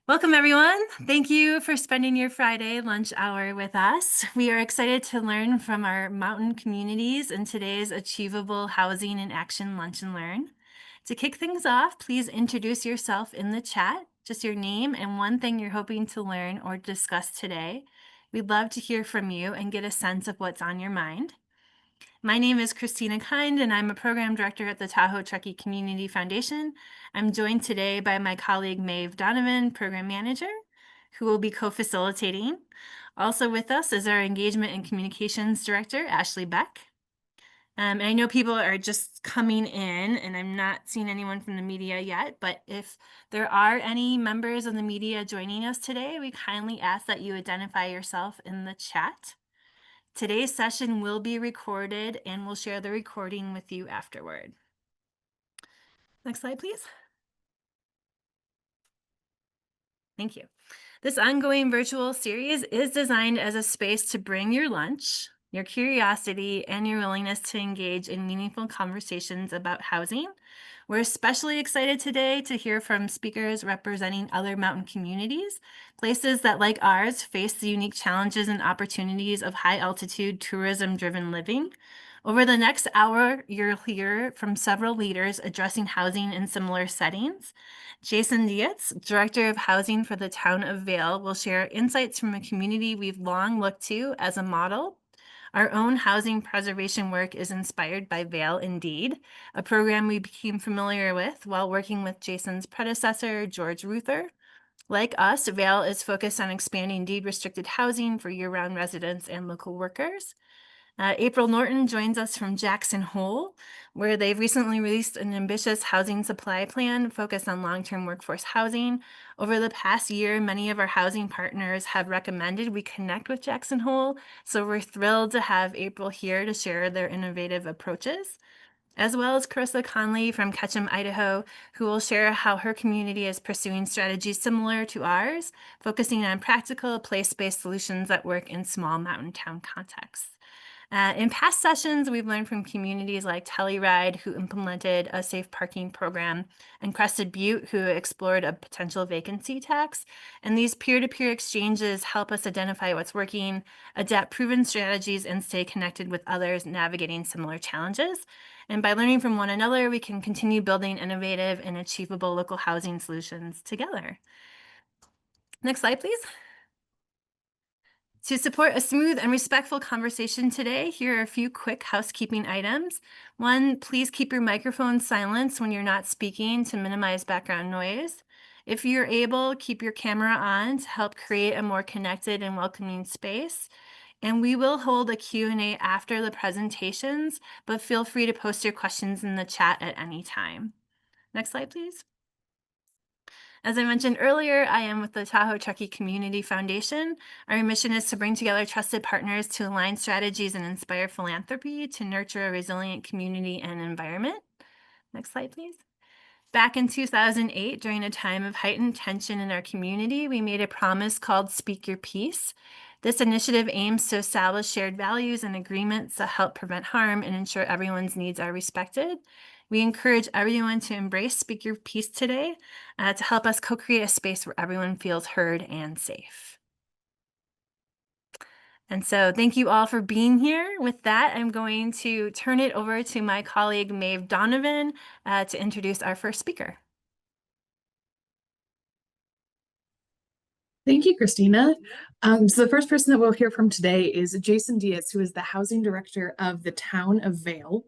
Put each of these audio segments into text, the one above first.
Welcome, everyone. Thank you for spending your Friday lunch hour with us. We are excited to learn from our mountain communities in today's Achievable Housing and Action Lunch and Learn. To kick things off, please introduce yourself in the chat, just your name and one thing you're hoping to learn or discuss today. We'd love to hear from you and get a sense of what's on your mind. My name is Christina Kind, and I'm a program director at the Tahoe Truckee Community Foundation. I'm joined today by my colleague Maeve Donovan, program manager, who will be co-facilitating. Also with us is our engagement and communications director, Ashley Beck. And I know people are just coming in, and I'm not seeing anyone from the media yet, but if there are any members of the media joining us today, we kindly ask that you identify yourself in the chat. Today's session will be recorded and we'll share the recording with you afterward. Next slide, please. Thank you. This ongoing virtual series is designed as a space to bring your lunch, your curiosity, and your willingness to engage in meaningful conversations about housing. We're especially excited today to hear from speakers representing other mountain communities, places that, like ours, face the unique challenges and opportunities of high-altitude, tourism-driven living. Over the next hour, you'll hear from several leaders addressing housing in similar settings. Jason Dietz, Director of Housing for the town of Vail, will share insights from a community we've long looked to as a model. Our own housing preservation work is inspired by Vail Indeed, a program we became familiar with while working with Jason's predecessor, George Ruther. Like us, Vail is focused on expanding deed-restricted housing for year-round residents and local workers. April Norton joins us from Jackson Hole, where they've recently released an ambitious housing supply plan focused on long-term workforce housing. Over the past year, many of our housing partners have recommended we connect with Jackson Hole, so we're thrilled to have April here to share their innovative approaches, as well as Carissa Connelly from Ketchum, Idaho, who will share how her community is pursuing strategies similar to ours, focusing on practical, place-based solutions that work in small mountain town contexts. In past sessions, we've learned from communities like Telluride, who implemented a safe parking program, and Crested Butte, who explored a potential vacancy tax. And these peer-to-peer exchanges help us identify what's working, adapt proven strategies, and stay connected with others navigating similar challenges. And by learning from one another, we can continue building innovative and achievable local housing solutions together. Next slide, please. To support a smooth and respectful conversation today, here are a few quick housekeeping items. One, please keep your microphone silenced when you're not speaking to minimize background noise. If you're able, keep your camera on to help create a more connected and welcoming space. And we will hold a Q&A after the presentations, but feel free to post your questions in the chat at any time. Next slide, please. As I mentioned earlier, I am with the Tahoe Truckee Community Foundation. Our mission is to bring together trusted partners to align strategies and inspire philanthropy to nurture a resilient community and environment. Next slide, please. Back in 2008, during a time of heightened tension in our community, we made a promise called Speak Your Piece. This initiative aims to establish shared values and agreements that help prevent harm and ensure everyone's needs are respected. We encourage everyone to embrace Speak Your Piece today to help us co-create a space where everyone feels heard and safe. And so thank you all for being here. With that, I'm going to turn it over to my colleague, Maeve Donovan, to introduce our first speaker. Thank you, Christina. So the first person that we'll hear from today is Jason Dietz, who is the housing director of the town of Vail.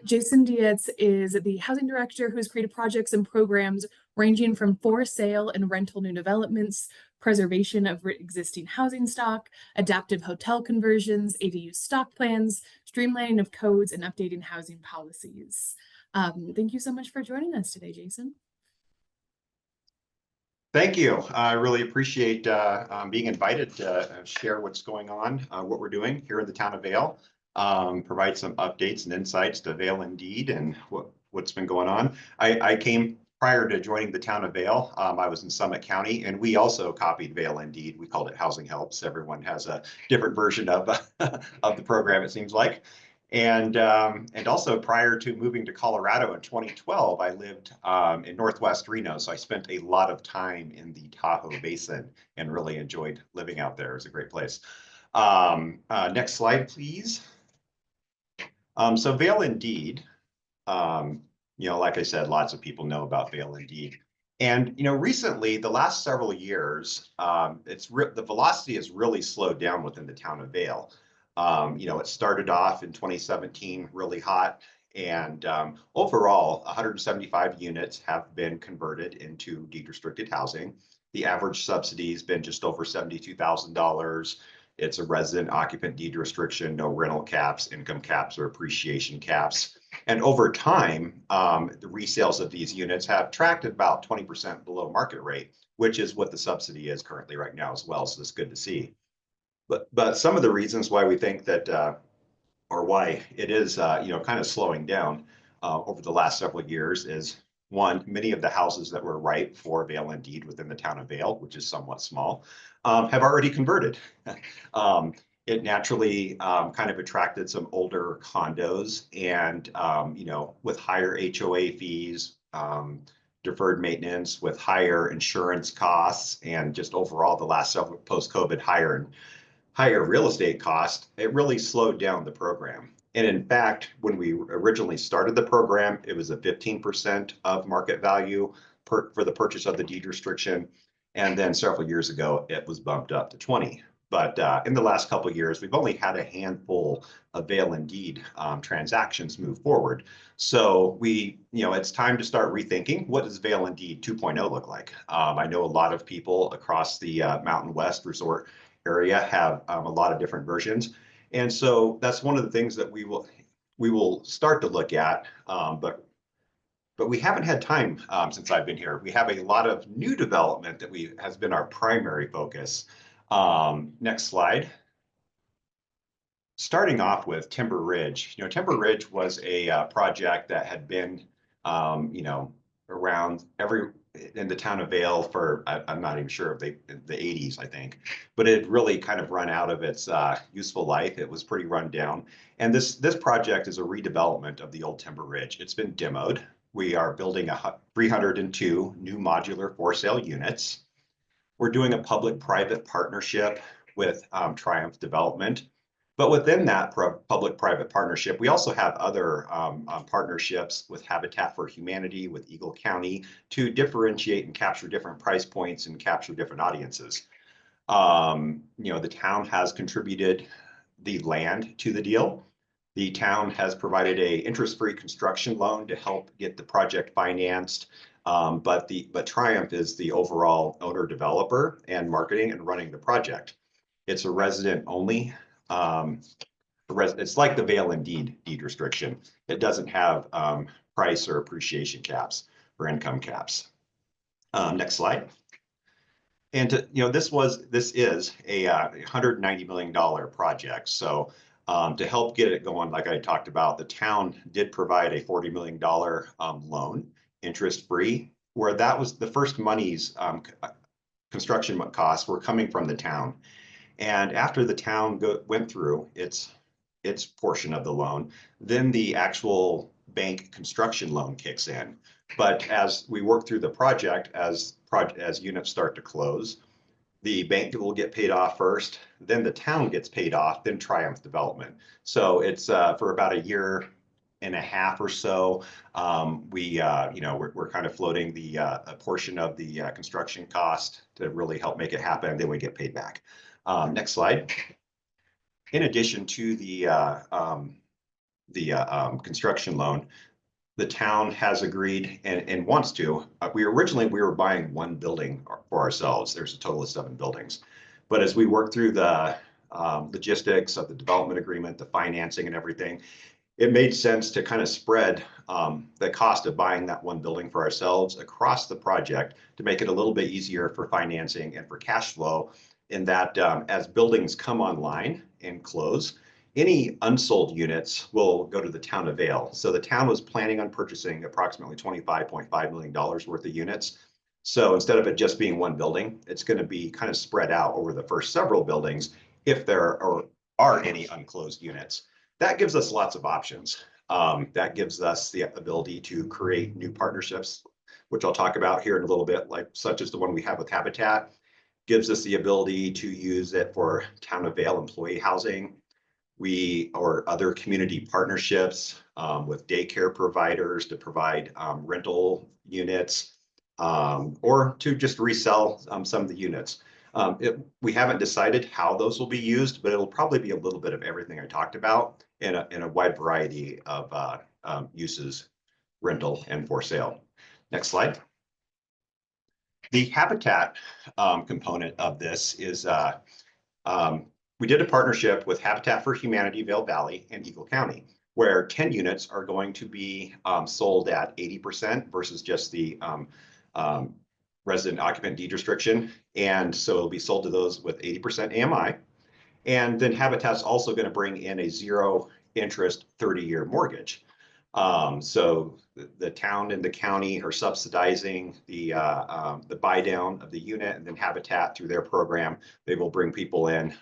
Jason Dietz is the housing director who has created projects and programs ranging from for sale and rental new developments, preservation of existing housing stock, adaptive hotel conversions, ADU stock plans, streamlining of codes, and updating housing policies. Thank you so much for joining us today, Jason. Thank you. I really appreciate being invited to share what's going on, what we're doing here in the town of Vail, provide some updates and insights to Vail Indeed and what's been going on. I came prior to joining the town of Vail. I was in Summit County, and we also copied Vail Indeed. We called it Housing Helps. Everyone has a different version of of the program, it seems like. And also prior to moving to Colorado in 2012, I lived in Northwest Reno. So I spent a lot of time in the Tahoe Basin and really enjoyed living out there. It was a great place. Next slide, please. So Vail Indeed, like I said, lots of people know about Vail Indeed. And, recently, the last several years, the velocity has really slowed down within the town of Vail. It started off in 2017 really hot, and overall, 175 units have been converted into deed-restricted housing. The average subsidy has been just over $72,000. It's a resident occupant deed restriction, no rental caps, income caps, or appreciation caps. And over time, the resales of these units have tracked at about 20% below market rate, which is what the subsidy is currently right now as well. So it's good to see. But some of the reasons why we think that, or why it is, kind of slowing down over the last several years is, one, many of the houses that were ripe for Vail Indeed within the town of Vail, which is somewhat small, have already converted. It naturally kind of attracted some older condos and, with higher HOA fees, deferred maintenance, with higher insurance costs, and just overall the last several post-COVID higher real estate costs, it really slowed down the program. And in fact, when we originally started the program, it was a 15% of market value for the purchase of the deed restriction. And then several years ago, it was bumped up to 20. But in the last couple of years, we've only had a handful of Vail Indeed transactions move forward. So it's time to start rethinking, what does Vail Indeed 2.0 look like? I know a lot of people across the Mountain West resort area have a lot of different versions. And so that's one of the things that we will start to look at, but we haven't had time since I've been here. We have a lot of new development that has been our primary focus. Next slide. Starting off with Timber Ridge. Timber Ridge was a project that had been, around in the town of Vail for, I'm not even sure if the 80s, I think, but it really kind of run out of its useful life. It was pretty run down. And this project is a redevelopment of the old Timber Ridge. It's been demoed. We are building 302 new modular for sale units. We're doing a public-private partnership with Triumph Development. But within that public-private partnership, we also have other partnerships with Habitat for Humanity, with Eagle County, to differentiate and capture different price points and capture different audiences. The town has contributed the land to the deal. The town has provided a interest-free construction loan to help get the project financed. But Triumph is the overall owner, developer, and marketing and running the project. It's a resident only. It's like the Vail Indeed deed restriction. It doesn't have price or appreciation caps or income caps. Next slide. And this is a $190 million project. So to help get it going, like I talked about, the town did provide a $40 million loan, interest-free, where that was the first monies, construction costs were coming from the town. And after the town went through its portion of the loan, then the actual bank construction loan kicks in. But as we work through the project, as units start to close, the bank will get paid off first, then the town gets paid off, then Triumph Development. So it's for about a year and a half or so. We're kind of floating a portion of the construction cost to really help make it happen, and then we get paid back. Next slide. In addition to the construction loan, the town has agreed and wants to. We were buying one building for ourselves. There's a total of 7 buildings. But as we work through the logistics of the development agreement, the financing and everything, it made sense to kind of spread the cost of buying that one building for ourselves across the project to make it a little bit easier for financing and for cash flow, in that as buildings come online and close, any unsold units will go to the town of Vail. So the town was planning on purchasing approximately $25.5 million worth of units. So instead of it just being one building, it's going to be kind of spread out over the first several buildings if there are any unclosed units. That gives us lots of options. That gives us the ability to create new partnerships, which I'll talk about here in a little bit, like such as the one we have with Habitat. Gives us the ability to use it for Town of Vail employee housing, or other community partnerships with daycare providers to provide rental units, or to just resell some of the units. We haven't decided how those will be used, but it'll probably be a little bit of everything I talked about in a wide variety of uses, rental and for sale. Next slide. The habitat component of this is we did a partnership with Habitat for Humanity, Vail Valley and Eagle County, where 10 units are going to be sold at 80% versus just the resident occupant deed restriction. And so it'll be sold to those with 80% AMI. And then Habitat's also going to bring in a 0 interest 30-year mortgage. So the town and the county are subsidizing the buy down of the unit, and then Habitat through their program, they will bring people in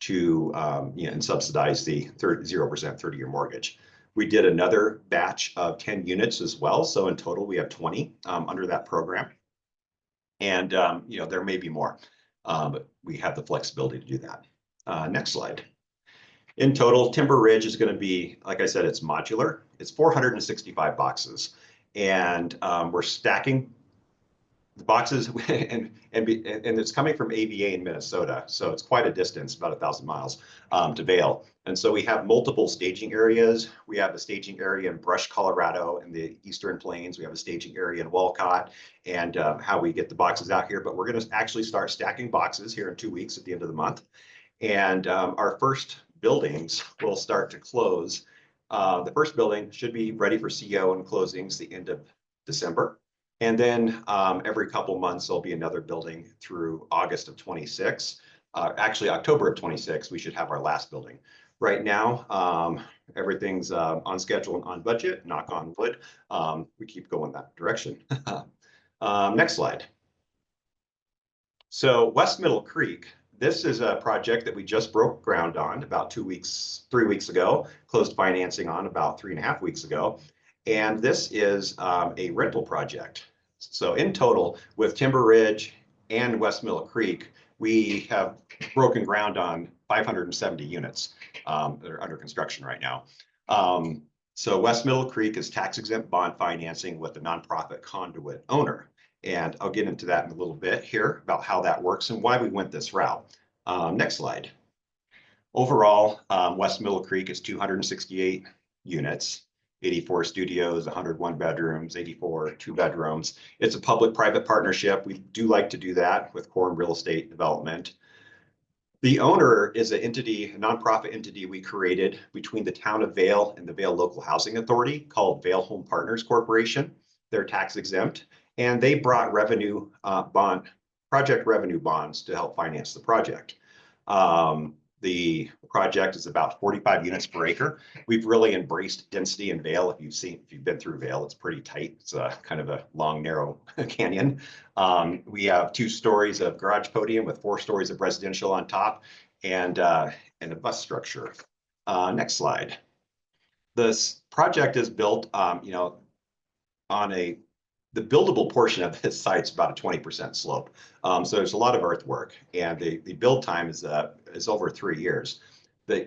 to and subsidize the 0% 30-year mortgage. We did another batch of 10 units as well. So in total, we have 20 under that program. And there may be more, but we have the flexibility to do that. Next slide. In total, Timber Ridge is going to be, like I said, it's modular. It's 465 boxes, and we're stacking the boxes, and it's coming from AVA in Minnesota, so it's quite a distance, about 1,000 miles to Vail. And so we have multiple staging areas. We have a staging area in Brush, Colorado, in the Eastern Plains. We have a staging area in Walcott, and how we get the boxes out here. But we're going to actually start stacking boxes here in 2 weeks at the end of the month, and our first buildings will start to close. The first building should be ready for CO and closings the end of December. And then every couple months, there'll be another building through August of 26. Actually, October of 26, we should have our last building. Right now, everything's on schedule and on budget, knock on wood. We keep going that direction. Next slide. So West Middle Creek, this is a project that we just broke ground on about 3 weeks ago, closed financing on about 3.5 weeks ago. And this is a rental project. So in total, with Timber Ridge and West Middle Creek, we have broken ground on 570 units that are under construction right now. So West Middle Creek is tax-exempt bond financing with a nonprofit conduit owner. And I'll get into that in a little bit here about how that works and why we went this route. Next slide. Overall, West Middle Creek is 268 units, 84 studios, 101 bedrooms, 84 2-bedrooms. It's a public-private partnership. We do like to do that with Quorum Real Estate Development. The owner is a nonprofit entity we created between the town of Vail and the Vail Local Housing Authority called Vail Home Partners Corporation. They're tax exempt, and they brought project revenue bonds to help finance the project. The project is about 45 units per acre. We've really embraced density in Vail. If you've been through Vail, it's pretty tight. It's kind of a long, narrow canyon. We have 2 stories of garage podium with 4 stories of residential on top, and a bus structure. Next slide. This project is built, on the buildable portion of this site's about a 20% slope. So there's a lot of earthwork, and the build time is over 3 years.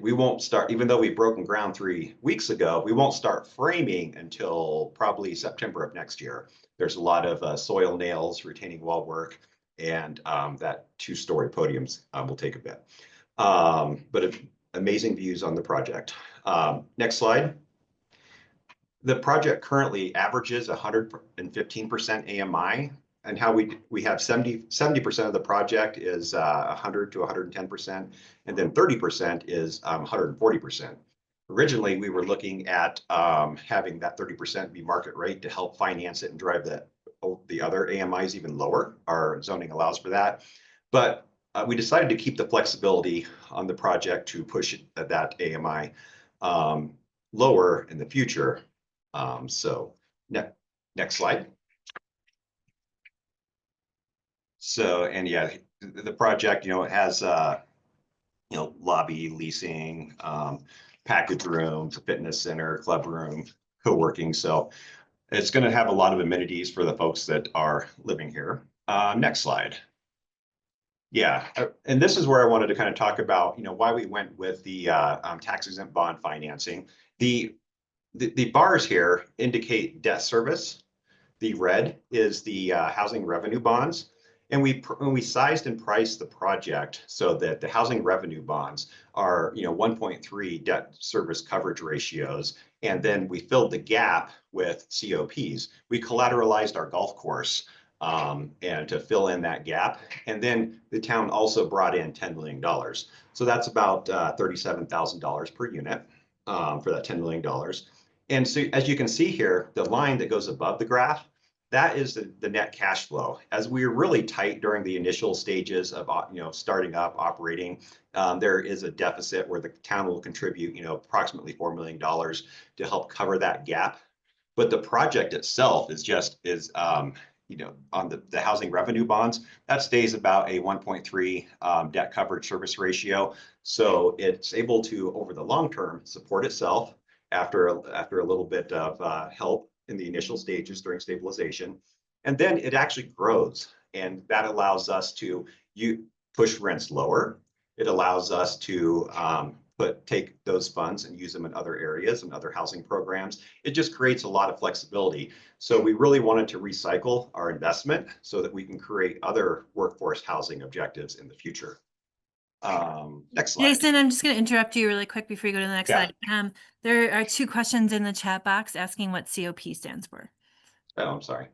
We won't start, even though we've broken ground 3 weeks ago, we won't start framing until probably September of next year. There's a lot of soil nails, retaining wall work, and that 2-story podiums will take a bit. But amazing views on the project. Next slide. The project currently averages 115% AMI, and how we have 70% of the project is 100 to 110%, and then 30% is 140%. Originally, we were looking at having that 30% be market rate to help finance it and drive the other AMIs even lower. Our zoning allows for that, but we decided to keep the flexibility on the project to push that AMI lower in the future. So next slide. So, and yeah, the project, it has, lobby, leasing, package rooms, a fitness center, club room, co-working. So it's going to have a lot of amenities for the folks that are living here. Next slide. Yeah, and this is where I wanted to kind of talk about, why we went with the tax exempt bond financing. The bars here indicate debt service. The red is the housing revenue bonds. And when we sized and priced the project so that the housing revenue bonds are 1.3 debt service coverage ratios, and then we filled the gap with COPs. We collateralized our golf course and to fill in that gap. And then the town also brought in $10 million. So that's about $37,000 per unit for that $10 million. And so as you can see here, the line that goes above the graph, that is the net cash flow. As we were really tight during the initial stages of starting up, operating, there is a deficit where the town will contribute approximately $4 million to help cover that gap. But the project itself is on the housing revenue bonds, that stays about a 1.3 debt coverage service ratio. So it's able to, over the long term, support itself after a little bit of help in the initial stages during stabilization. And then it actually grows. And that allows us to push rents lower. It allows us to take those funds and use them in other areas and other housing programs. It just creates a lot of flexibility. So we really wanted to recycle our investment so that we can create other workforce housing objectives in the future. Next slide. Jason, I'm just going to interrupt you really quick before you go to the next slide. There are 2 questions in the chat box asking what COP stands for. Oh, I'm sorry.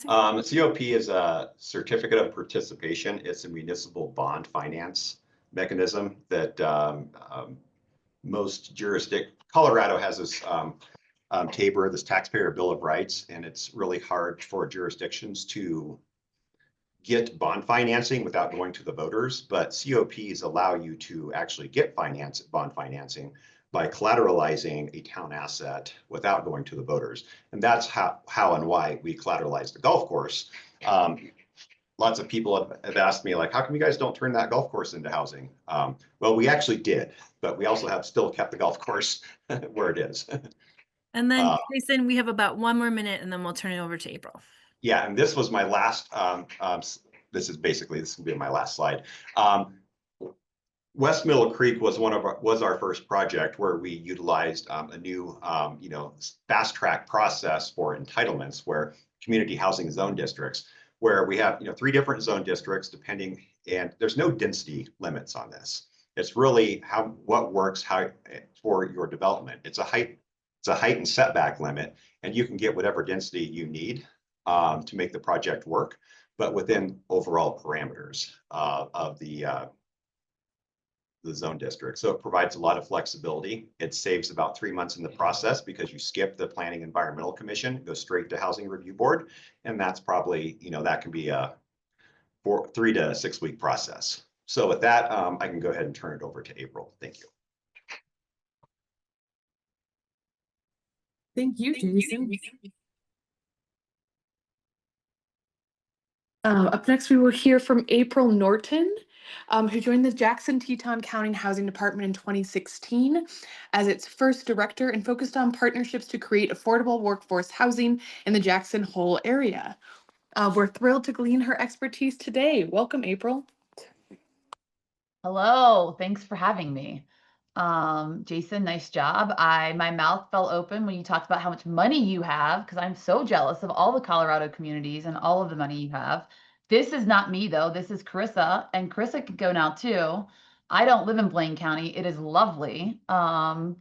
COP is a certificate of participation. It's a municipal bond finance mechanism that most Colorado has this TABR, this Taxpayer Bill of Rights, and it's really hard for jurisdictions to get bond financing without going to the voters, but COPs allow you to actually get bond financing by collateralizing a town asset without going to the voters. And that's how and why we collateralized the golf course. Lots of people have asked me, like, how come you guys don't turn that golf course into housing? Well, we actually did, but we also have still kept the golf course where it is. And then, Jason, we have about 1 more minute and then we'll turn it over to April. Yeah, and this was my last, this will be my last slide. West Middle Creek was our first project where we utilized a new, fast track process for entitlements, where community housing zone districts, where we have 3 different zone districts and there's no density limits on this. It's really what works for your development. It's a height and setback limit, and you can get whatever density you need to make the project work, but within overall parameters of the zone district. So it provides a lot of flexibility. It saves about 3 months in the process because you skip the Planning Environmental Commission, go straight to Housing Review Board. And that's probably, that can be a 3 to 6 week process. So with that, I can go ahead and turn it over to April. Thank you. Thank you, Jason. Up next, we will hear from April Norton, who joined the Jackson-Teton County Housing Department in 2016 as its first director and focused on partnerships to create affordable workforce housing in the Jackson Hole area. We're thrilled to glean her expertise today. Welcome, April. Hello, thanks for having me. Jason, nice job. My mouth fell open when you talked about how much money you have, because I'm so jealous of all the Colorado communities and all of the money you have. This is not me though. This is Carissa, and Carissa could go now too. I don't live in Blain County. It is lovely. But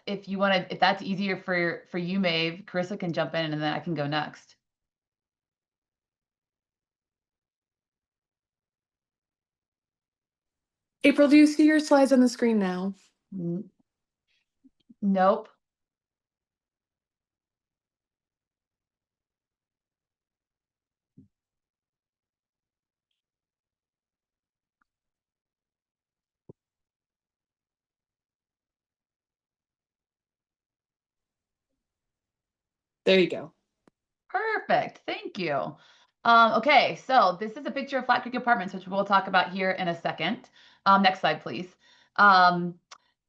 if you want to, if that's easier for you, Maeve, Carissa can jump in and then I can go next. April, do you see your slides on the screen now? Nope. There you go. Perfect. Thank you. Okay, so this is a picture of Flat Creek Apartments, which we'll talk about here in a second. Next slide, please.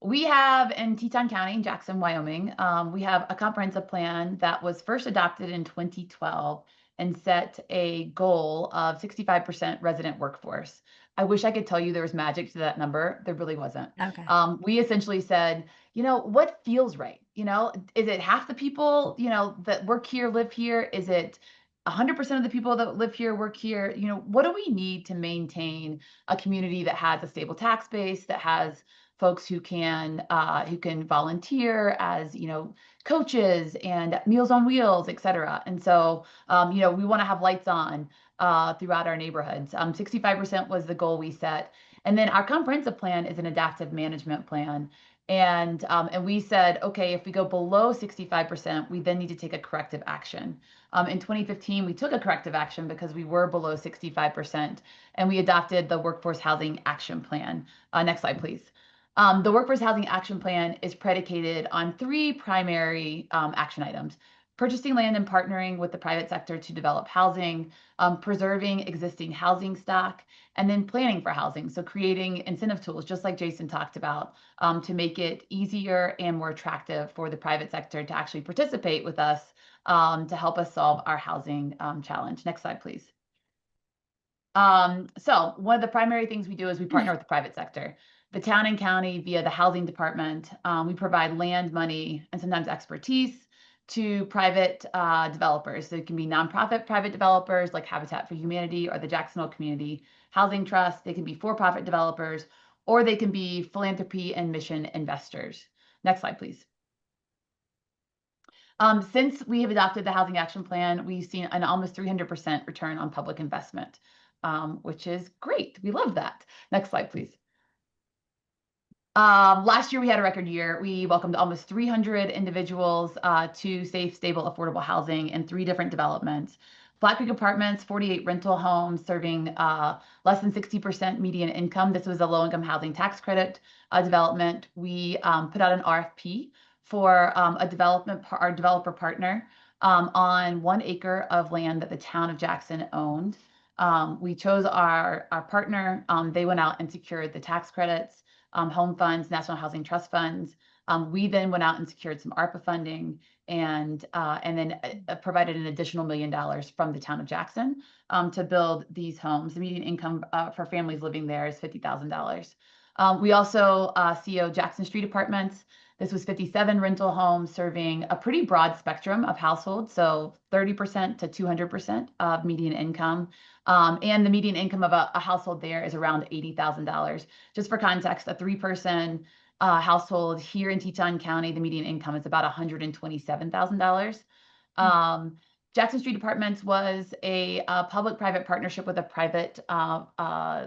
We have in Teton County, in Jackson, Wyoming, we have a comprehensive plan that was first adopted in 2012 and set a goal of 65% resident workforce. I wish I could tell you there was magic to that number. There really wasn't. Okay. We essentially said, you know, what feels right? You know, is it half the people, you know, that work here, live here? Is it 100% of the people that live here, work here? You know, what do we need to maintain a community that has a stable tax base, that has folks who can volunteer as, you know, coaches and Meals on Wheels, et cetera. And so, you know, we want to have lights on throughout our neighborhoods. 65% was the goal we set. And then our comprehensive plan is an adaptive management plan. And we said, okay, if we go below 65%, we then need to take a corrective action. In 2015, we took a corrective action because we were below 65%, and we adopted the Workforce Housing Action Plan. Next slide, please. The Workforce Housing Action Plan is predicated on three primary action items: purchasing land and partnering with the private sector to develop housing, preserving existing housing stock, and then planning for housing. So creating incentive tools, just like Jason talked about, to make it easier and more attractive for the private sector to actually participate with us to help us solve our housing challenge. Next slide, please. So one of the primary things we do is we partner with the private sector. The town and county, via the housing department, we provide land, money, and sometimes expertise to private developers. So it can be nonprofit private developers like Habitat for Humanity or the Jacksonville Community Housing Trust. They can be for-profit developers, or they can be philanthropy and mission investors. Next slide, please. Since we have adopted the Housing Action Plan, we've seen an almost 300% return on public investment, which is great. We love that. Next slide, please. Last year, we had a record year. We welcomed almost 300 individuals to safe, stable, affordable housing in 3 different developments. Flat Creek Apartments, 48 rental homes serving less than 60% median income. This was a low-income housing tax credit development. We put out an RFP for our developer partner on 1 acre of land that the town of Jackson owned. We chose our partner. They went out and secured the tax credits, home funds, National Housing Trust funds. We then went out and secured some ARPA funding and then provided an additional $1 million from the town of Jackson to build these homes. The median income for families living there is $50,000. We also CO Jackson Street Apartments. This was 57 rental homes serving a pretty broad spectrum of households, so 30% to 200% of median income. And the median income of a household there is around $80,000. Just for context, a 3-person household here in Teton County, the median income is about $127,000. Jackson Street Apartments was a public-private partnership with a private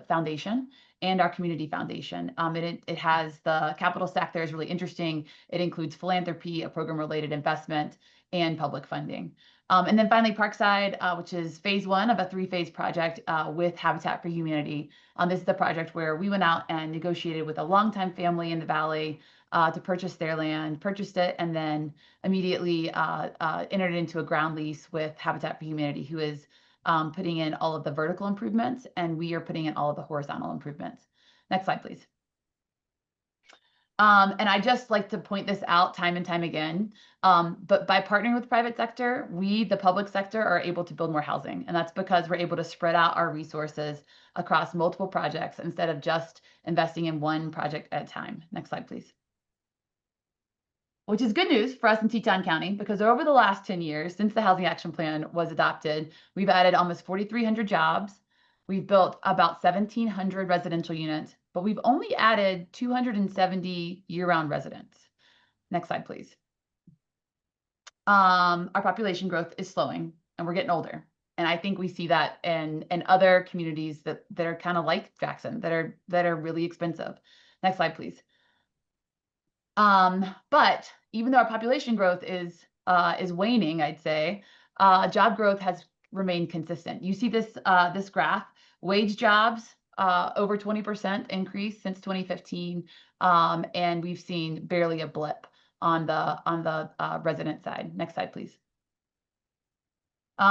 foundation and our community foundation. It has the capital stack there is really interesting. It includes philanthropy, a program-related investment, and public funding. And then finally, Parkside, which is phase 1 of a 3-phase project with Habitat for Humanity. This is the project where we went out and negotiated with a longtime family in the valley to purchase their land, purchased it, and then immediately entered into a ground lease with Habitat for Humanity, who is putting in all of the vertical improvements, and we are putting in all of the horizontal improvements. Next slide, please. And I just like to point this out time and time again. But by partnering with the private sector, we, the public sector, are able to build more housing. And that's because we're able to spread out our resources across multiple projects instead of just investing in one project at a time. Next slide, please. Which is good news for us in Teton County, because over the last 10 years, since the Housing Action Plan was adopted, we've added almost 4,300 jobs. We've built about 1,700 residential units, but we've only added 270 year-round residents. Next slide, please. Our population growth is slowing, and we're getting older. And I think we see that in other communities that are kind of like Jackson, that are really expensive. Next slide, please. But even though our population growth is waning, I'd say, job growth has remained consistent. You see this this graph, wage jobs over 20% increase since 2015, and we've seen barely a blip on the resident side. Next slide, please.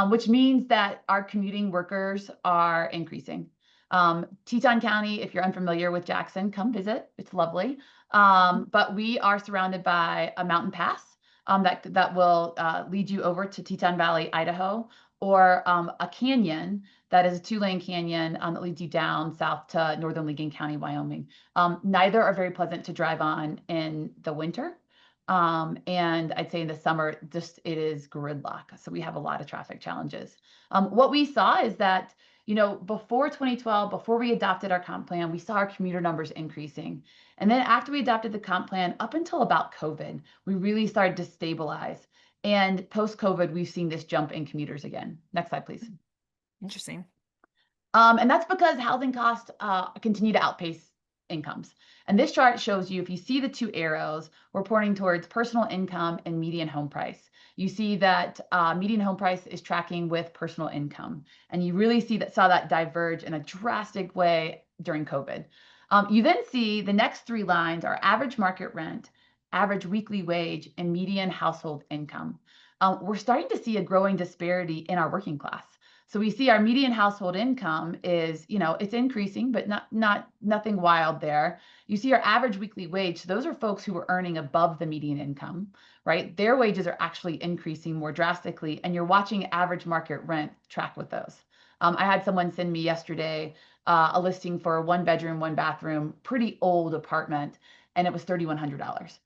Which means that our commuting workers are increasing. Teton County, if you're unfamiliar with Jackson, come visit. It's lovely. But we are surrounded by a mountain pass that will lead you over to Teton Valley, Idaho, or a canyon that is a 2-lane canyon that leads you down south to northern Lincoln County, Wyoming. Neither are very pleasant to drive on in the winter. And I'd say in the summer, just it is gridlock. So we have a lot of traffic challenges. What we saw is that, you know, before 2012, before we adopted our comp plan, we saw our commuter numbers increasing. And then after we adopted the comp plan, up until about COVID, we really started to stabilize. And post-COVID, we've seen this jump in commuters again. Next slide, please. Interesting. And that's because housing costs continue to outpace incomes. And this chart shows you, if you see the 2 arrows, we're pointing towards personal income and median home price. You see that median home price is tracking with personal income. And you really saw that diverge in a drastic way during COVID. You then see the next 3 lines are average market rent, average weekly wage, and median household income. We're starting to see a growing disparity in our working class. So we see our median household income is, you know, it's increasing, but nothing wild there. You see our average weekly wage. So those are folks who are earning above the median income, right? Their wages are actually increasing more drastically, and you're watching average market rent track with those. I had someone send me yesterday a listing for a 1-bedroom, 1-bathroom, pretty old apartment, and it was $3,100.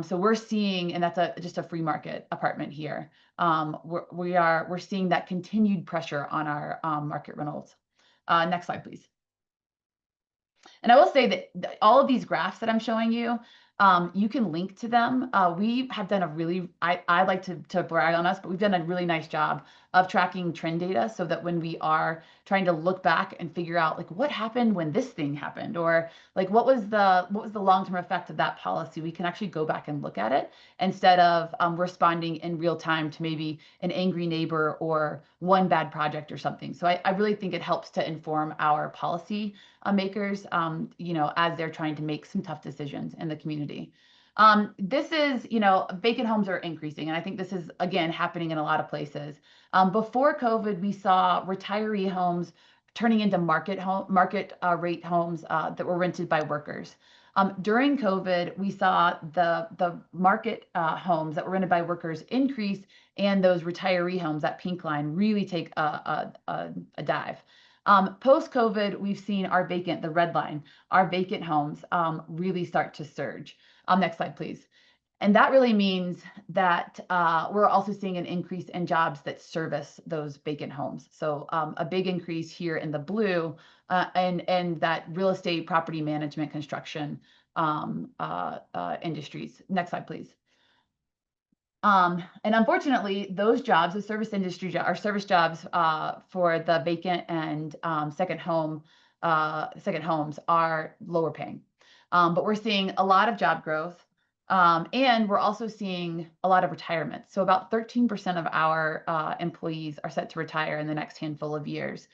So we're seeing, and that's just a free market apartment here. We're seeing that continued pressure on our market rentals. Next slide, please. And I will say that all of these graphs that I'm showing you, you can link to them. We have done a really, I like to brag on us, but we've done a really nice job of tracking trend data so that when we are trying to look back and figure out like what happened when this thing happened, or like what was the long-term effect of that policy, we can actually go back and look at it instead of responding in real time to maybe an angry neighbor or one bad project or something. So I really think it helps to inform our policy makers, you know, as they're trying to make some tough decisions in the community. This is, you know, vacant homes are increasing, and I think this is, again, happening in a lot of places. Before COVID, we saw retiree homes turning into market rate homes that were rented by workers. During COVID, we saw the market homes that were rented by workers increase, and those retiree homes, that pink line, really take a dive. Post-COVID, we've seen the red line, our vacant homes really start to surge. Next slide, please. And that really means that we're also seeing an increase in jobs that service those vacant homes. So a big increase here in the blue and that real estate, property management, construction industries. Next slide, please. And unfortunately, those jobs, the service industry are service jobs for the vacant and second homes are lower paying. But we're seeing a lot of job growth. And we're also seeing a lot of retirement. So about 13% of our employees are set to retire in the next handful of years.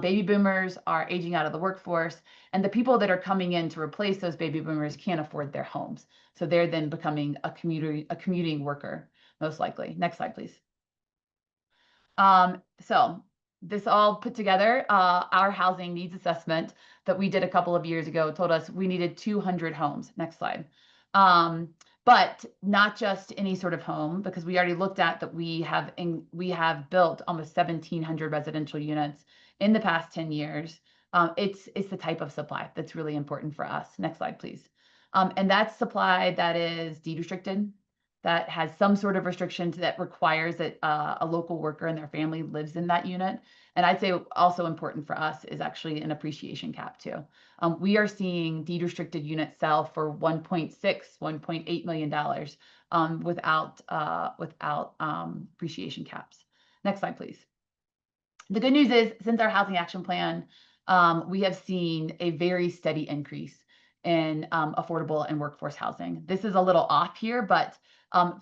Baby boomers are aging out of the workforce, and the people that are coming in to replace those baby boomers can't afford their homes. So they're then becoming a commuting worker, most likely. Next slide, please. So this all put together, our housing needs assessment that we did a couple of years ago told us we needed 200 homes. Next slide. But not just any sort of home, because we already looked at that we have built almost 1,700 residential units in the past 10 years. It's the type of supply that's really important for us. Next slide, please. And that's supply that is deed restricted, that has some sort of restrictions that requires that a local worker and their family lives in that unit. And I'd say also important for us is actually an appreciation cap too. We are seeing deed restricted units sell for $1.6, $1.8 million without appreciation caps. Next slide, please. The good news is, since our housing action plan, we have seen a very steady increase in affordable and workforce housing. This is a little off here, but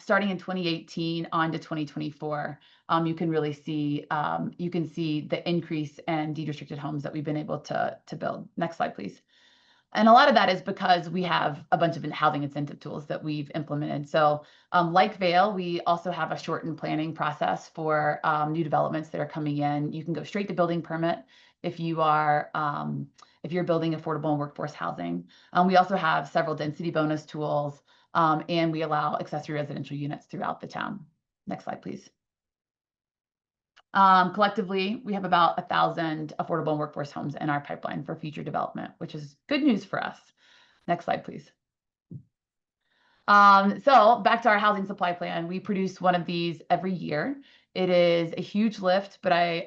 starting in 2018 on to 2024, you can really see the increase in deed restricted homes that we've been able to build. Next slide, please. And a lot of that is because we have a bunch of housing incentive tools that we've implemented. So like Vail, we also have a shortened planning process for new developments that are coming in. You can go straight to building permit if you are if you're building affordable and workforce housing. We also have several density bonus tools, and we allow accessory residential units throughout the town. Next slide, please. Collectively, we have about 1,000 affordable and workforce homes in our pipeline for future development, which is good news for us. Next slide, please. So back to our housing supply plan, we produce one of these every year. It is a huge lift, but I'm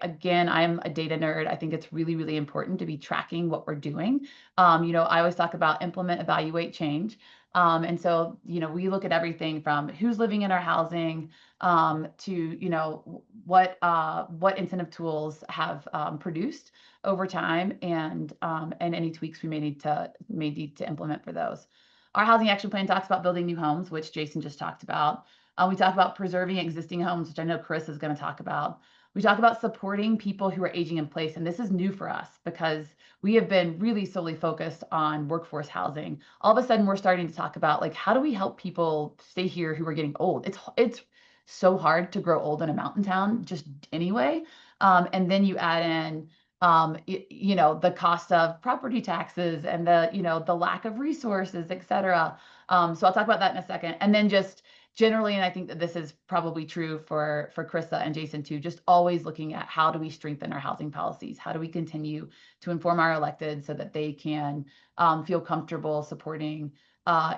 a data nerd. I think it's really, really important to be tracking what we're doing. I always talk about implement, evaluate, change. And so, we look at everything from who's living in our housing, to, what incentive tools have produced over time, and any tweaks we may need to implement for those. Our housing action plan talks about building new homes, which Jason just talked about. We talk about preserving existing homes, which I know Carissa is going to talk about. We talk about supporting people who are aging in place. And this is new for us because we have been really solely focused on workforce housing. All of a sudden, we're starting to talk about, like, how do we help people stay here who are getting old? It's so hard to grow old in a mountain town just anyway. And then you add in the cost of property taxes and the lack of resources, et cetera. So I'll talk about that in a second. And then just generally, and I think that this is probably true for Carissa and Jason too, just always looking at how do we strengthen our housing policies? How do we continue to inform our elected so that they can feel comfortable supporting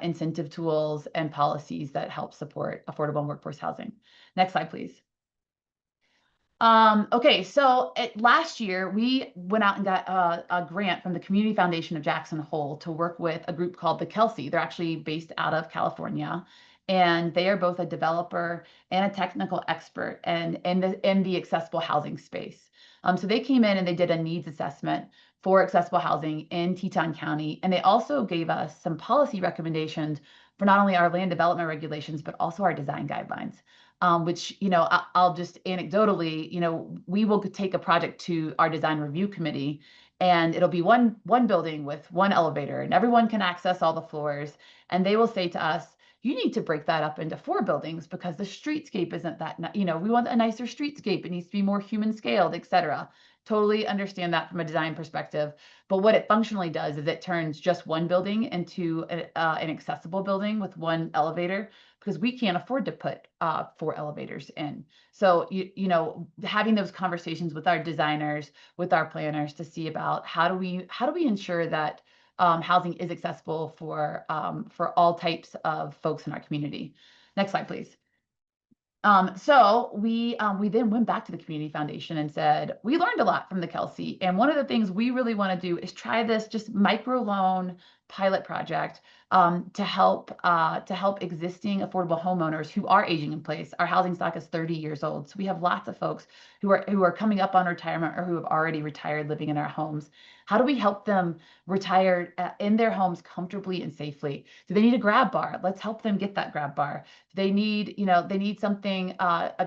incentive tools and policies that help support affordable and workforce housing? Next slide, please. Okay, so last year we went out and got a grant from the Community Foundation of Jackson Hole to work with a group called the Kelsey. They're actually based out of California, and they are both a developer and a technical expert in the accessible housing space. So they came in and they did a needs assessment for accessible housing in Teton County, and they also gave us some policy recommendations for not only our land development regulations, but also our design guidelines. Which, I'll just anecdotally, we will take a project to our design review committee, and it'll be one building with one elevator, and everyone can access all the floors. And they will say to us, you need to break that up into 4 buildings because the streetscape isn't that, we want a nicer streetscape. It needs to be more human scaled, et cetera. Totally understand that from a design perspective. But what it functionally does is it turns just one building into an accessible building with one elevator, because we can't afford to put 4 elevators in. So, having those conversations with our designers, with our planners to see about how do we ensure that housing is accessible for all types of folks in our community. Next slide, please. So we then went back to the Community Foundation and said, we learned a lot from the Kelsey. And one of the things we really want to do is try this just microloan pilot project to help existing affordable homeowners who are aging in place. Our housing stock is 30 years old. So we have lots of folks who are coming up on retirement or who have already retired living in our homes. How do we help them retire in their homes comfortably and safely? Do they need a grab bar? Let's help them get that grab bar. They need something,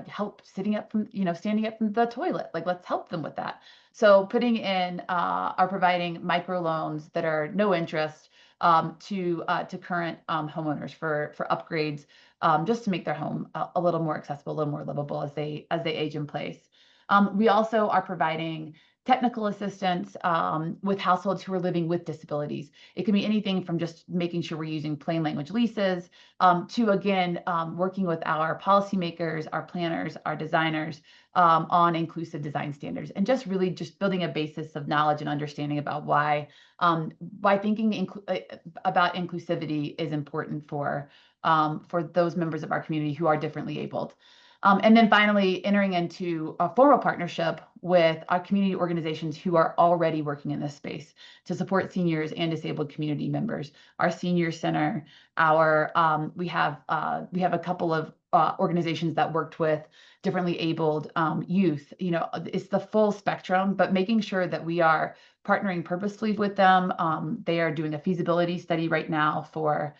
help standing up from the toilet. Like, let's help them with that. So putting in, providing microloans that are no interest to current homeowners for upgrades, just to make their home a little more accessible, a little more livable as they age in place. We also are providing technical assistance with households who are living with disabilities. It can be anything from just making sure we're using plain language leases to, again, working with our policymakers, our planners, our designers on inclusive design standards, and just really just building a basis of knowledge and understanding about why thinking about inclusivity is important for those members of our community who are differently abled. And then finally, entering into a formal partnership with our community organizations who are already working in this space to support seniors and disabled community members. Our senior center, we have a couple of organizations that worked with differently abled youth. It's the full spectrum, but making sure that we are partnering purposefully with them. They are doing a feasibility study right now for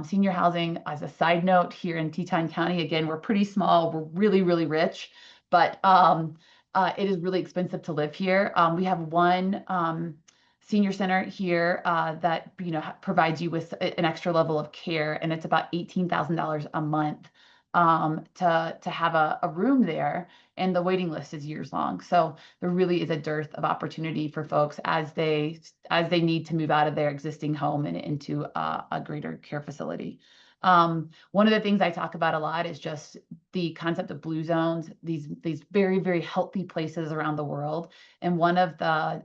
senior housing. As a side note, here in Teton County, again, we're pretty small. We're really, really rich, but it is really expensive to live here. We have one senior center here that provides you with an extra level of care, and it's about $18,000 a month to have a room there, and the waiting list is years long. So there really is a dearth of opportunity for folks as they need to move out of their existing home and into a greater care facility. One of the things I talk about a lot is just the concept of blue zones, these very, very healthy places around the world. And one of the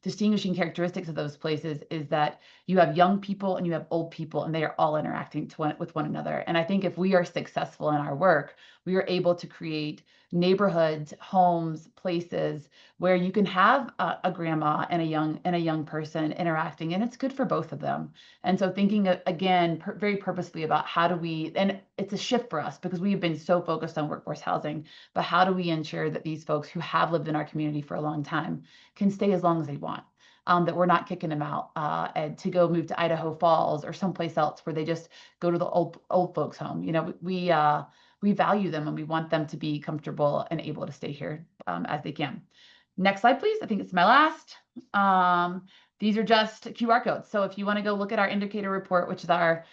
distinguishing characteristics of those places is that you have young people and you have old people, and they are all interacting with one another. And I think if we are successful in our work, we are able to create neighborhoods, homes, places where you can have a grandma and a young person interacting, and it's good for both of them. And so thinking again, very purposely about how do we, and it's a shift for us because we've been so focused on workforce housing, but how do we ensure that these folks who have lived in our community for a long time can stay as long as they want? That we're not kicking them out and to go move to Idaho Falls or someplace else where they just go to the old folks home. We value them and we want them to be comfortable and able to stay here as they can. Next slide, please. I think it's my last. These are just QR codes. So if you want to go look at our indicator report, which is our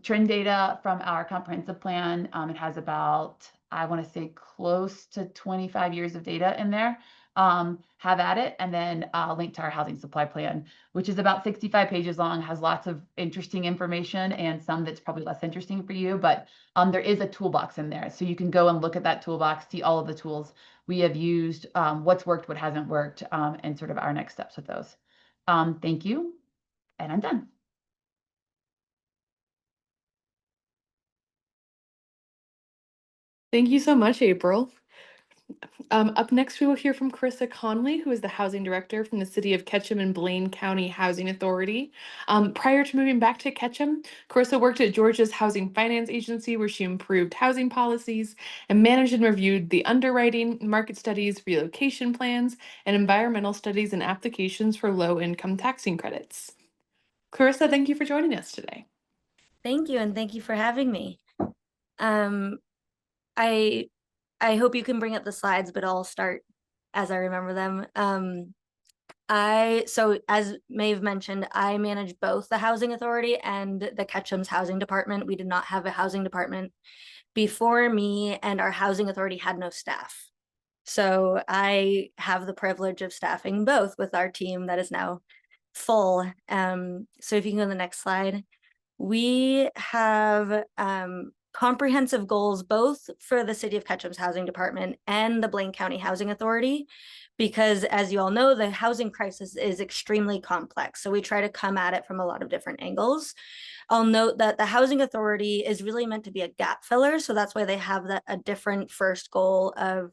trend data from our comprehensive plan, it has about, I want to say, close to 25 years of data in there. Have at it, and then link to our housing supply plan, which is about 65 pages long, has lots of interesting information and some that's probably less interesting for you, but there is a toolbox in there. So you can go and look at that toolbox, see all of the tools we have used, what's worked, what hasn't worked, and sort of our next steps with those. Thank you, and I'm done. Thank you so much, April. Up next, we will hear from Carissa Connelly, who is the housing director from the city of Ketchum and Blain County Housing Authority. Prior to moving back to Ketchum, Carissa worked at Georgia's Housing Finance Agency, where she improved housing policies and managed and reviewed the underwriting, market studies, relocation plans, and environmental studies and applications for low-income taxing credits. Carissa, thank you for joining us today. Thank you, and thank you for having me. I hope you can bring up the slides, but I'll start as I remember them. So as Maeve mentioned, I manage both the Housing Authority and the Ketchum's Housing Department. We did not have a housing department before me, and our Housing Authority had no staff. So I have the privilege of staffing both with our team that is now full. So if you can go to the next slide. We have comprehensive goals both for the City of Ketchum's Housing Department and the Blain County Housing Authority, because as you all know, the housing crisis is extremely complex. So we try to come at it from a lot of different angles. I'll note that the Housing Authority is really meant to be a gap filler. So that's why they have a different first goal of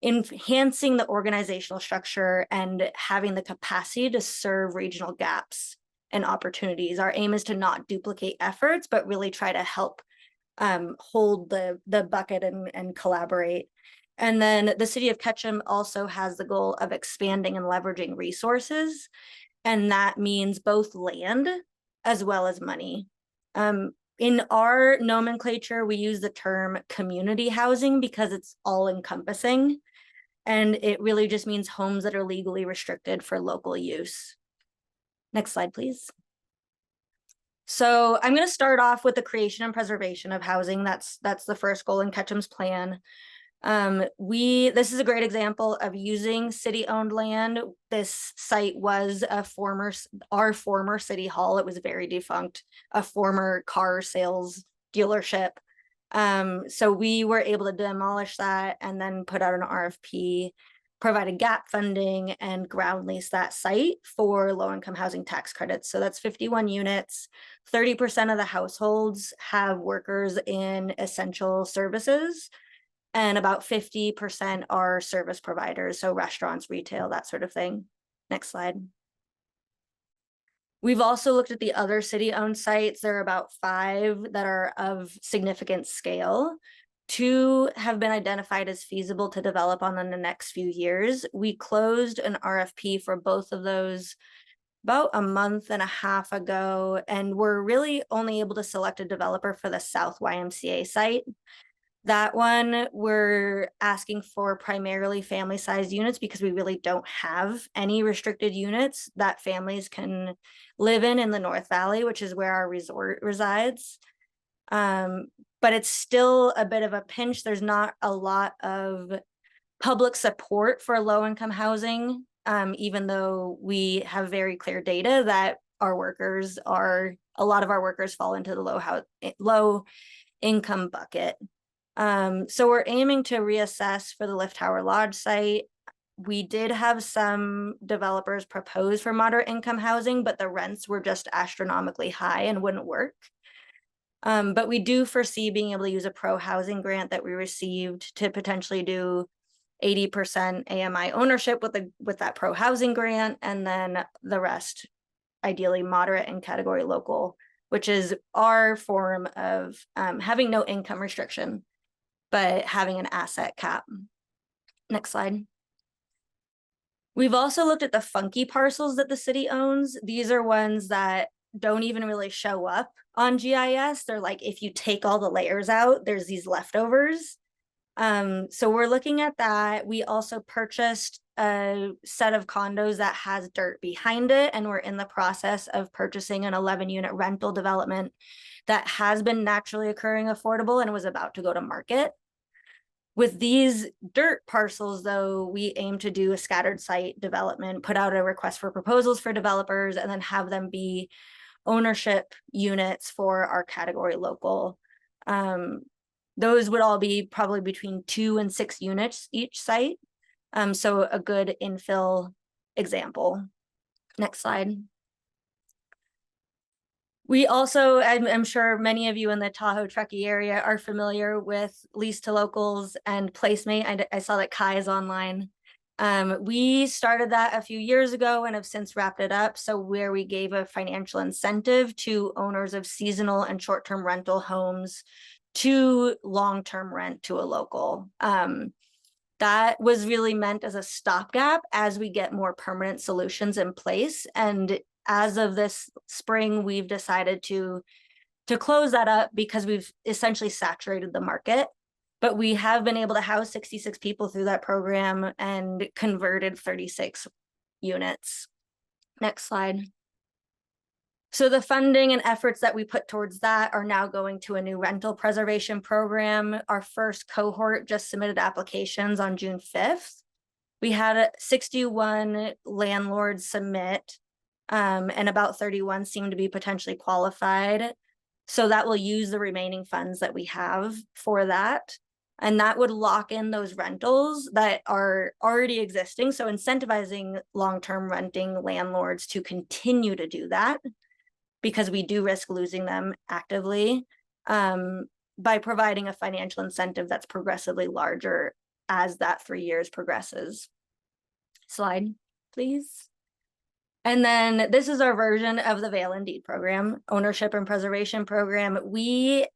enhancing the organizational structure and having the capacity to serve regional gaps and opportunities. Our aim is to not duplicate efforts, but really try to help hold the bucket and collaborate. And then the City of Ketchum also has the goal of expanding and leveraging resources. And that means both land as well as money. In our nomenclature, we use the term community housing because it's all encompassing. And it really just means homes that are legally restricted for local use. Next slide, please. So I'm going to start off with the creation and preservation of housing. That's the first goal in Ketchum's plan. This is a great example of using city-owned land. This site was our former city hall. It was very defunct, a former car sales dealership. So we were able to demolish that and then put out an RFP, provided gap funding, and ground lease that site for low-income housing tax credits. So that's 51 units. 30% of the households have workers in essential services, and about 50% are service providers, so restaurants, retail, that sort of thing. Next slide. We've also looked at the other city-owned sites. There are about 5 that are of significant scale. 2 have been identified as feasible to develop on in the next few years. We closed an RFP for both of those about a month and a half ago, and we're really only able to select a developer for the South YMCA site. That one, we're asking for primarily family-sized units because we really don't have any restricted units that families can live in the North Valley, which is where our resort resides. But it's still a bit of a pinch. There's not a lot of public support for low-income housing, even though we have very clear data that a lot of our workers fall into the low income bucket. So we're aiming to reassess for the Lift Tower Lodge site. We did have some developers propose for moderate income housing, but the rents were just astronomically high and wouldn't work. But we do foresee being able to use a pro housing grant that we received to potentially do 80% AMI ownership with that pro housing grant, and then the rest ideally moderate and category local, which is our form of having no income restriction, but having an asset cap. Next slide. We've also looked at the funky parcels that the city owns. These are ones that don't even really show up on GIS. They're like, if you take all the layers out, there's these leftovers. So we're looking at that. We also purchased a set of condos that has dirt behind it, and we're in the process of purchasing an 11-unit rental development that has been naturally occurring affordable and was about to go to market. With these dirt parcels, though, we aim to do a scattered site development, put out a request for proposals for developers, and then have them be ownership units for our category local. Those would all be probably between 2 and 6 units each site. So a good infill example. Next slide. We also, I'm sure many of you in the Tahoe Truckee area are familiar with lease to locals and placemate. I saw that Kai is online. We started that a few years ago and have since wrapped it up. So where we gave a financial incentive to owners of seasonal and short-term rental homes to long-term rent to a local. That was really meant as a stopgap as we get more permanent solutions in place. And as of this spring, we've decided to close that up because we've essentially saturated the market. But we have been able to house 66 people through that program and converted 36 units. Next slide. So the funding and efforts that we put towards that are now going to a new rental preservation program. Our first cohort just submitted applications on June 5th. We had 61 landlords submit, and about 31 seem to be potentially qualified. So that will use the remaining funds that we have for that. And that would lock in those rentals that are already existing. So incentivizing long-term renting landlords to continue to do that, because we do risk losing them actively, by providing a financial incentive that's progressively larger as that 3 years progresses. Slide, please. And then this is our version of the Vail and Deed program, ownership and preservation program. We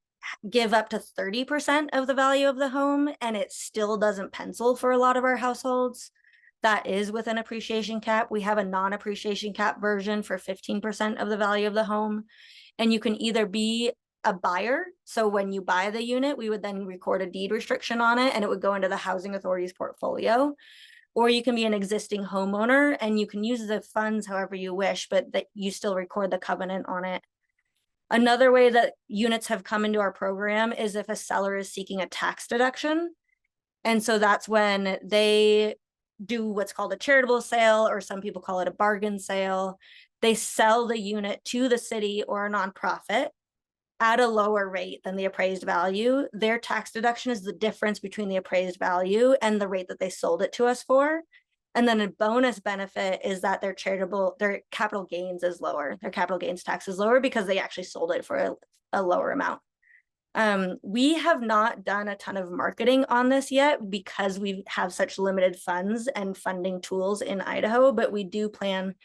give up to 30% of the value of the home, and it still doesn't pencil for a lot of our households. That is with an appreciation cap. We have a non-appreciation cap version for 15% of the value of the home. And you can either be a buyer. So when you buy the unit, we would then record a deed restriction on it and it would go into the housing authority's portfolio. Or you can be an existing homeowner and you can use the funds however you wish, but that you still record the covenant on it. Another way that units have come into our program is if a seller is seeking a tax deduction. And so that's when they do what's called a charitable sale, or some people call it a bargain sale. They sell the unit to the city or a nonprofit at a lower rate than the appraised value. Their tax deduction is the difference between the appraised value and the rate that they sold it to us for. And then a bonus benefit is that their capital gains is lower. Their capital gains tax is lower because they actually sold it for a lower amount. We have not done a ton of marketing on this yet because we have such limited funds and funding tools in Idaho, but we do plan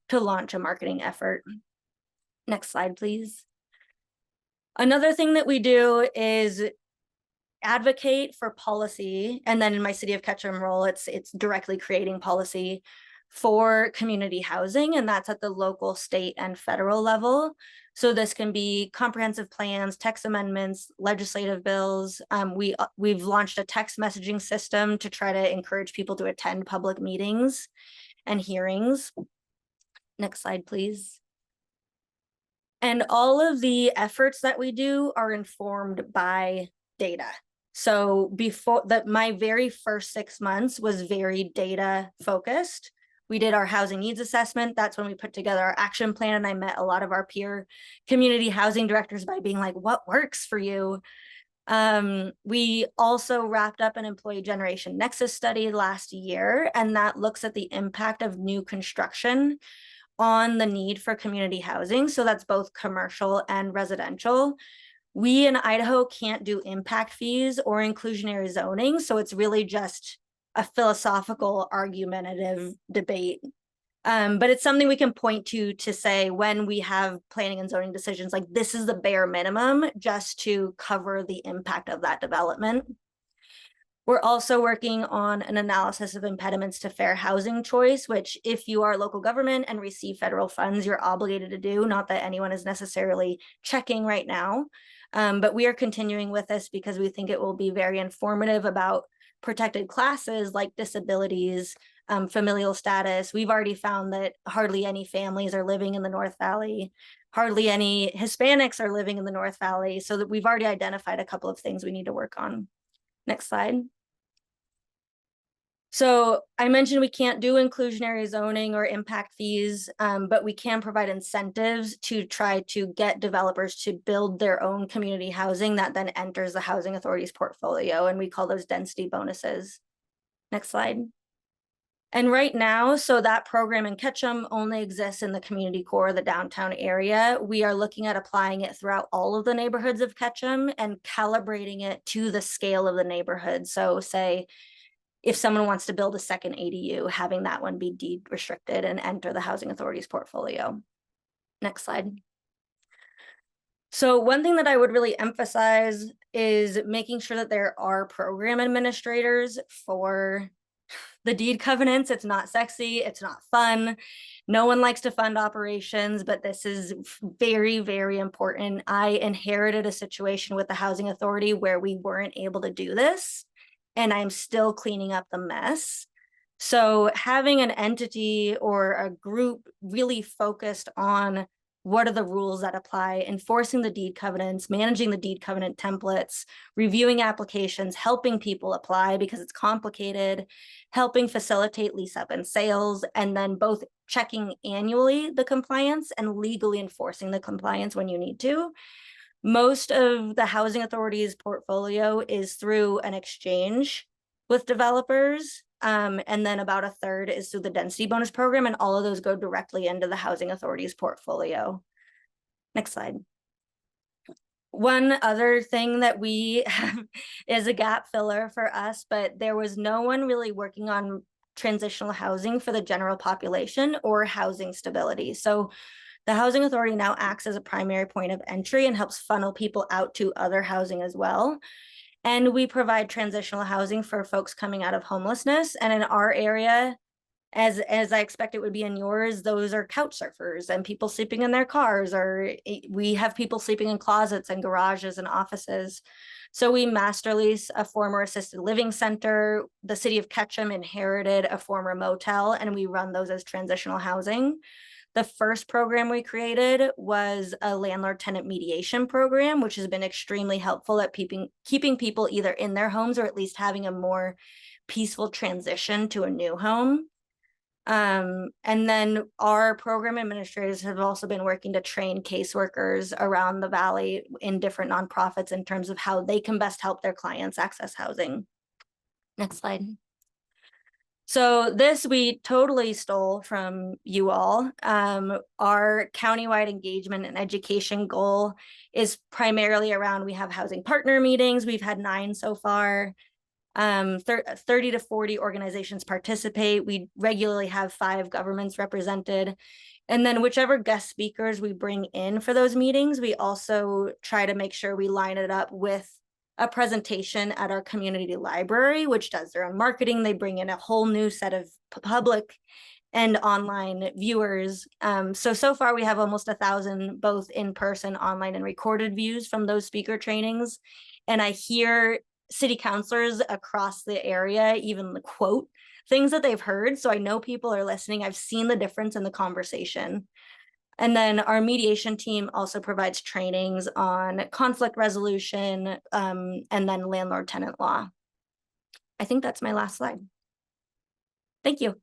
to launch a marketing effort. Next slide, please. Another thing that we do is advocate for policy. And then in my City of Ketchum role, it's directly creating policy for community housing, and that's at the local, state, and federal level. So this can be comprehensive plans, text amendments, legislative bills. We've launched a text messaging system to try to encourage people to attend public meetings and hearings. Next slide, please. And all of the efforts that we do are informed by data. So before that, my very first 6 months was very data focused. We did our housing needs assessment. That's when we put together our action plan. And I met a lot of our peer community housing directors by being like, what works for you? We also wrapped up an employee generation nexus study last year, and that looks at the impact of new construction on the need for community housing. So that's both commercial and residential. We in Idaho can't do impact fees or inclusionary zoning. So it's really just a philosophical argumentative debate. But it's something we can point to say when we have planning and zoning decisions, like this is the bare minimum just to cover the impact of that development. We're also working on an analysis of impediments to fair housing choice, which if you are local government and receive federal funds, you're obligated to do, not that anyone is necessarily checking right now. But we are continuing with this because we think it will be very informative about protected classes like disabilities, familial status. We've already found that hardly any families are living in the North Valley. Hardly any Hispanics are living in the North Valley. So that we've already identified a couple of things we need to work on. Next slide. So I mentioned we can't do inclusionary zoning or impact fees, but we can provide incentives to try to get developers to build their own community housing that then enters the housing authority's portfolio, and we call those density bonuses. Next slide. And right now, so that program in Ketchum only exists in the community core of the downtown area. We are looking at applying it throughout all of the neighborhoods of Ketchum and calibrating it to the scale of the neighborhood. So say, if someone wants to build a second ADU, having that one be deed restricted and enter the housing authority's portfolio. Next slide. So one thing that I would really emphasize is making sure that there are program administrators for the deed covenants. It's not sexy, it's not fun. No one likes to fund operations, but this is very, very important. I inherited a situation with the housing authority where we weren't able to do this, and I'm still cleaning up the mess. So having an entity or a group really focused on what are the rules that apply, enforcing the deed covenants, managing the deed covenant templates, reviewing applications, helping people apply because it's complicated, helping facilitate lease up and sales, and then both checking annually the compliance and legally enforcing the compliance when you need to. Most of the housing authority's portfolio is through an exchange with developers. And then about a third is through the density bonus program, and all of those go directly into the housing authority's portfolio. Next slide. One other thing that we have is a gap filler for us, but there was no one really working on transitional housing for the general population or housing stability. So the housing authority now acts as a primary point of entry and helps funnel people out to other housing as well. And we provide transitional housing for folks coming out of homelessness. And in our area, as I expect it would be in yours, those are couch surfers and people sleeping in their cars, or we have people sleeping in closets and garages and offices. So we master lease a former assisted living center. The city of Ketchum inherited a former motel, and we run those as transitional housing. The first program we created was a landlord-tenant mediation program, which has been extremely helpful at keeping people either in their homes or at least having a more peaceful transition to a new home. And then our program administrators have also been working to train caseworkers around the valley in different nonprofits in terms of how they can best help their clients access housing. Next slide. So this we totally stole from you all. Our countywide engagement and education goal is primarily around, we have housing partner meetings. We've had 9 so far. 30 to 40 organizations participate. We regularly have 5 governments represented. And then whichever guest speakers we bring in for those meetings, we also try to make sure we line it up with a presentation at our community library, which does their own marketing. They bring in a whole new set of public and online viewers. So far we have almost 1,000, both in person, online, and recorded views from those speaker trainings. And I hear city councilors across the area even quote things that they've heard. So I know people are listening. I've seen the difference in the conversation. And then our mediation team also provides trainings on conflict resolution, and then landlord-tenant law. I think that's my last slide. Thank you.